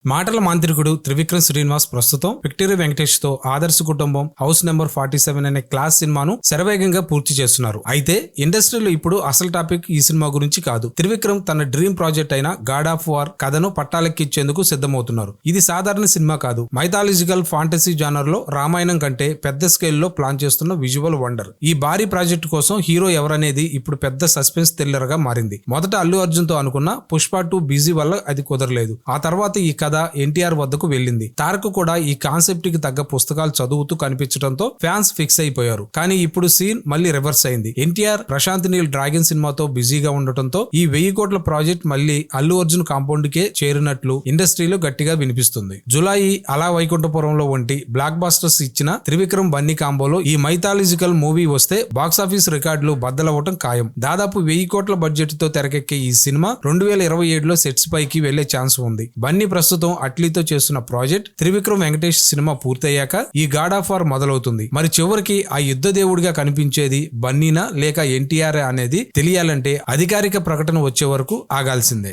మాటల మాంత్రికుడు త్రివిక్రమ్ శ్రీనివాస్ ప్రస్తుతం విక్టరీ వెంకటేష్ తో ఆదర్శ కుటుంబం హౌస్ నెంబర్ 47 అనే క్లాస్ సినిమాను శరవేగంగా పూర్తి చేస్తున్నారు. అయితే ఇండస్ట్రీలో ఇప్పుడు అసలు టాపిక్ ఈ సినిమా గురించి కాదు. త్రివిక్రమ్ తన డ్రీమ్ ప్రాజెక్ట్ అయిన గాడ్ ఆఫ్ వార్ కథను పట్టాలెక్కించేందుకు సిద్ధమవుతున్నారు. ఇది సాధారణ సినిమా కాదు. మైథాలజికల్ ఫాంటసీ జానర్ లో రామాయణం కంటే పెద్ద స్కేల్ లో ప్లాన్ చేస్తున్న విజువల్ వండర్. ఈ భారీ ప్రాజెక్ట్ కోసం హీరో ఎవరనేది ఇప్పుడు పెద్ద సస్పెన్స్ థ్రిల్లర్ గా మారింది. మొదట అల్లు అర్జున్ తో అనుకున్న పుష్ప 2 బిజీ వల్ల అది కుదరలేదు. ఆ తర్వాత ఈ కథ ఎన్టీఆర్ వద్దకు వెళ్ళింది. తారక్ కూడా ఈ కాన్సెప్ట్ కి తగ్గ పుస్తకాలు చదువుతూ కనిపించడంతో ఫ్యాన్స్ ఫిక్స్ అయిపోయారు. కానీ ఇప్పుడు సీన్ మళ్ళీ రివర్స్ అయింది. ఎన్టీఆర్ ప్రశాంత్ నీల్ డ్రాగన్ సినిమాతో బిజీగా ఉండటంతో ఈ 1000 కోట్ల ప్రాజెక్ట్ మళ్ళీ అల్లు అర్జున్ కాంపౌండ్ కే చేరినట్లు ఇండస్ట్రీలో గట్టిగా వినిపిస్తుంది. జులాయి, అలా వైకుంఠపురంలో వంటి బ్లాక్ బాస్టర్స్ ఇచ్చిన త్రివిక్రమ్ బన్నీ కాంబోలో ఈ మైథాలజికల్ మూవీ వస్తే బాక్సాఫీస్ రికార్డులు బద్దలవ్వటం ఖాయం. దాదాపు 1000 కోట్ల బడ్జెట్ తో తెరకెక్కే ఈ సినిమా 2027లో సెట్స్ పైకి వెళ్లే ఛాన్స్ ఉంది. బన్నీ ప్రస్తుతం అట్లీతో చేస్తున్న ప్రాజెక్ట్ త్రివిక్రమ్ వెంకటేష్ సినిమా పూర్తయ్యాక ఈ గాడ్ ఆఫ్ వార్ మొదలవుతుంది. మరి చివరికి ఆ యుద్ధ దేవుడిగా కనిపించేది బన్నీనా లేక ఎన్టీఆర్ అనేది తెలియాలంటే అధికారిక ప్రకటన వచ్చే వరకు ఆగాల్సిందే.